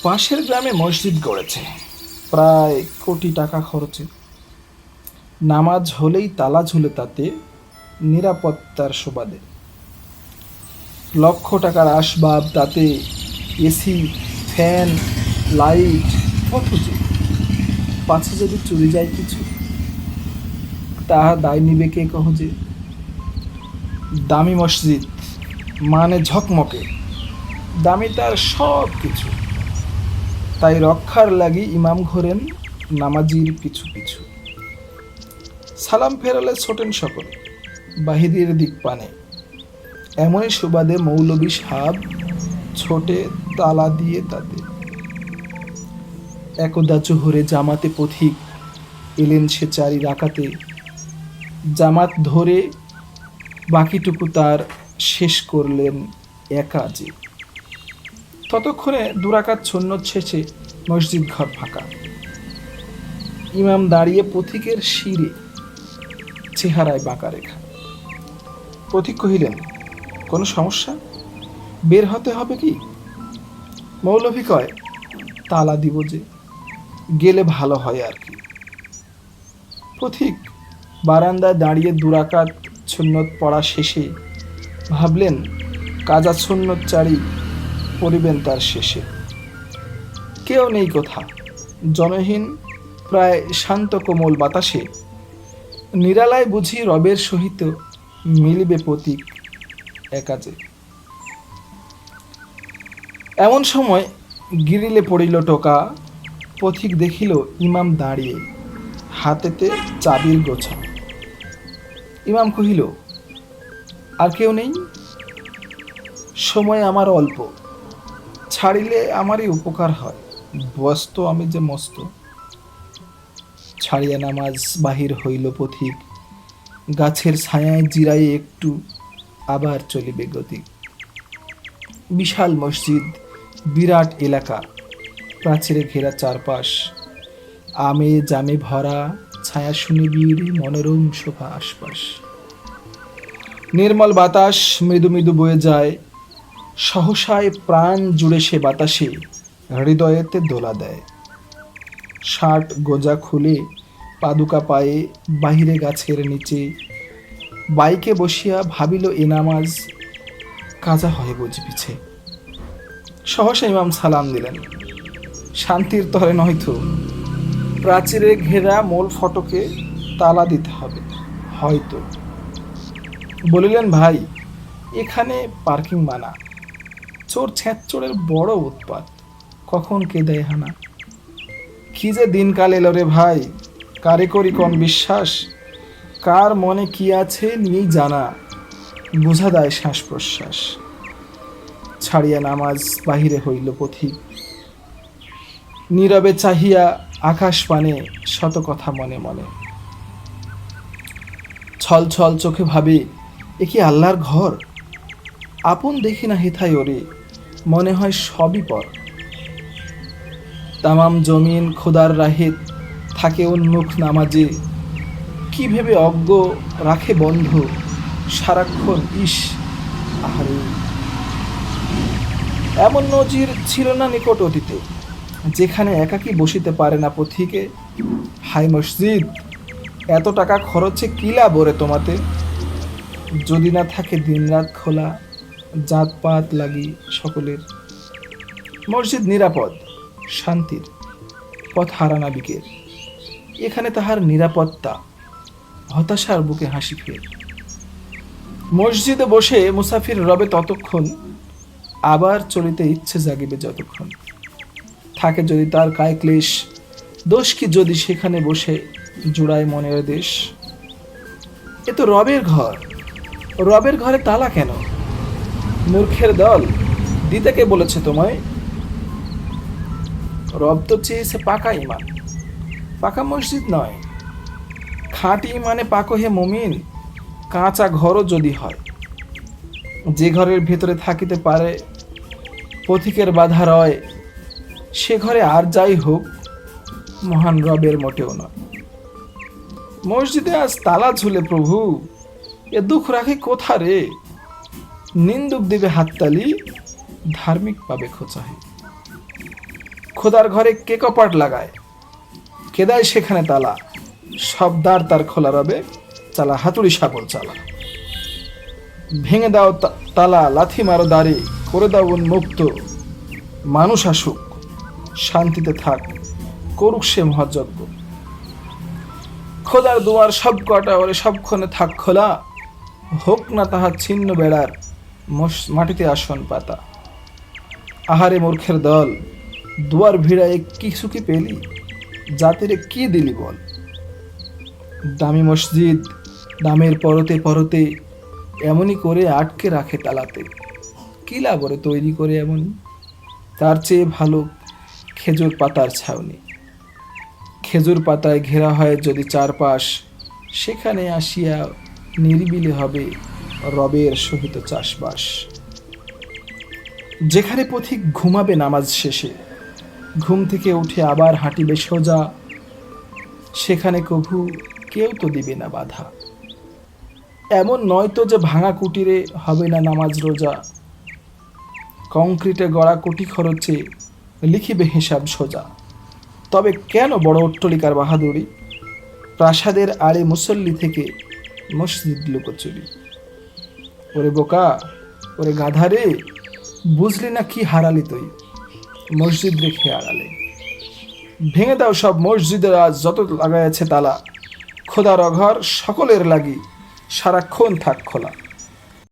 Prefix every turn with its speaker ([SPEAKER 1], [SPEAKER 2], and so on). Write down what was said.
[SPEAKER 1] পাশের গ্রামে মসজিদ গড়েছে প্রায় কোটি টাকা খরচে। নামাজ হলেই তালা ঝুলে তাতে, নিরাপত্তার সুবাদে। লক্ষ টাকার আসবাব তাতে, এসি, ফ্যান, লাইট। অথচ পাছে যদি চুরি যায় কিছু, তাহা দায় নিবে কে কহজে? দামি মসজিদ মানে ঝকমকে, দামি তার সব কিছু। তাই রক্ষার লাগি ইমাম ঘোরেন নামাজির পিছু পিছু। সালাম ফেরালে ছোটেন সকলে বাহিরের দিক পানে। এমনই সুবাদে মৌলবী সাহাব ছোটে তালা দিয়ে তাতে। একদা জোহরে জামাতে পথিক এলেন সে চারি রাকাতে। জামাত ধরে বাকিটুকু তার শেষ করলেন একা যে। ততক্ষণে দুরাকাত সুন্নত শেষে মসজিদ ঘর ফাঁকা। ইমাম দাঁড়িয়ে পথিকের শিরে, চেহারায় বাঁকা রেখা। পথিক কহিলেন, কোনো সমস্যা? বের হতে হবে কি? মৌলভী কয়, তালা দিব যে, গেলে ভালো হয় আর কি। পথিক বারান্দায় দাঁড়িয়ে দুরাকাত সুন্নত পড়া শেষে ভাবলেন, কাজা সুন্নত চারি পড়িবেন তার শেষে। কেউ নেই কোথা, জনহীন প্রায় শান্ত কোমল বাতাসে। নিরালায় বুঝি রবের সহিত মিলিবে পথিক একাজে। এমন সময় গিরিলে পড়িল টোকা। পথিক দেখিল ইমাম দাঁড়িয়ে, হাতেতে চাবির গোছা। ইমাম কহিল, আর কেউ নেই? সময় আমার অল্প, ছাড়িলে আমারই উপকার হয়। ব্যস্ত আমি যে মস্ত। ছাড়িয়া নামাজ বাহির হইল পথিক। গাছের ছায়ায় জিরাই একটু, আবার চলিবে গতিক। বিশাল মসজিদ, বিরাট এলাকা, প্রাচীরে ঘেরা চারপাশ। আমে জামে ভরা, ছায়া সুনিবিড় মনোরম শোভা আশপাশ। নির্মল বাতাস মৃদু মৃদু বয়ে যায়। সহসায় প্রাণ জুড়ে সে বাতাসে হৃদয়েতে দোলা দেয়। শার্ট গোজা খুলে পাদুকা পায়ে বাহিরে গাছের নিচে বাইকে বসিয়া ভাবিল এ নামাজ কাজা হয় বুঝি পিছে। সহসা ইমাম সালাম দিলেন, শান্তির তরে নয়তো প্রাচীরে ঘেরা মূল ফটকে তালা দিতে হবে হয়তো। বলিলেন, ভাই এখানে পার্কিং মানা, চোর ছ্যাঁচোরের বড় উৎপাত, কখন কে দেয় হানা। কি যে দিনকাল এলো রে ভাই, কারে করি কোন বিশ্বাস। কার মনে কি আছে নিয়েই জানা, বোঝা দেয় শ্বাস প্রশ্বাস। ছাড়িয়া নামাজ বাহিরে হইল পথিক। নীরবে চাহিয়া আকাশ পানে, শত কথা মনে মনে। ছল ছল চোখে ভাবে, এ কি আল্লাহর ঘর? আপন দেখি না হেথায় ওরে, মনে হয় সবই পর। তামাম জমিন খোদার রাহে থাকে উন্মুখ নামাজে। কি ভেবে অজ্ঞ রাখে বন্ধ, সারাক্ষণ ইস আহারে। এমন নজির ছিল না নিকট অতীতে, যেখানে একাকী বসিতে পারে না পথিকে। হাই মসজিদ, এত টাকা খরচে কি লাভ ওরে তোমাতে? যদি না থাকে দিনরাত খোলা, জাতপাত লাগি সকলের। মসজিদ নিরাপদ, শান্তির, পথ হারা নাবিকের। এখানে তাহার নিরাপত্তা, হতাশার বুকে হাসি ফের। মসজিদে বসে মুসাফির রবে ততক্ষণ, আবার চলিতে ইচ্ছে জাগিবে যতক্ষণ। থাকে যদি তার কায় ক্লেশ, দোষ কি যদি সেখানে বসে জুড়ায় মনের দেশ। এ তো রবের ঘর, রবের ঘরে তালা কেন? মূর্খের দল, দিতে কে বলেছে তোমায়? রব তো চেয়েছে পাকা ইমান, পাকা মসজিদ নয়। খাঁটি ইমানে পাকো হে মুমিন, কাঁচা ঘরও যদি হয়। যে ঘরের ভেতরে থাকিতে পারে পথিকের বাধা রয়, সে ঘরে আর যাই হোক মহান রবের মোটেও নয়। মসজিদে আজ তালা ঝুলে প্রভু, এ দুঃখ রাখে কোথা রে? নিন্দুক দেবে হাততালি, ধার্মিক পাবে খোঁচাহে। খোদার ঘরে কে কপাট লাগায়, কে দেয় সেখানে তালা, সব দ্বার তার খোলা রবে, চালা হাতুড়ি সাবল চালা। ভেঙে দাও তালা, লাথি মারো দ্বারে, করে দাও উন্মুক্ত, মানুষ আসুক, শান্তিতে থাক, করুক সে মহাযজ্ঞ। খোদার দুয়ার সব কটা ওরে সবক্ষণে থাক খোলা, হোক না তাহা ছিন্ন বেড়ার মাটিতে আসন পাতা। আহারে মূর্খের দল, দুয়ার ভিড়ায় কিছু কি পেলি, জাতিরে কি দিলি বল। দামি মসজিদ দামের পরতে পরতে, এমনই করে আটকে রাখে তালাতে। কি লাভ ওরে তৈরি করে এমনই, তার চেয়ে ভালো খেজুর পাতার ছাউনি। খেজুর পাতায় ঘেরা হয় যদি চারপাশ, সেখানে আসিয়া নিরিবিলি হবে রবের সহিত চাষবাস। যেখানে পথিক ঘুমাবে নামাজ শেষে, ঘুম থেকে উঠে আবার হাঁটিবে সোজা, সেখানে কভু কেউ তো দিবে না বাধা। এমন নয় তো যে ভাঙা কুটিরে হবে না নামাজ রোজা, কংক্রিটে গড়া কোটি খরচে লিখিবে হিসাব সোজা। তবে কেন বড় অট্টলিকার বাহাদুরি, প্রাসাদের আড়ে মুসল্লি থেকে মসজিদ লুকোচুরি। ওরে বোকা, ওরে গাধা রে, বুঝলি না কি হারালি তুই, মসজিদ রেখে আড়ালে। ভেঙে দাও সব মসজিদের আজ যত লাগাইছে তালা, খোদার অঘর সকলের লাগি সারাক্ষণ থাক খোলা।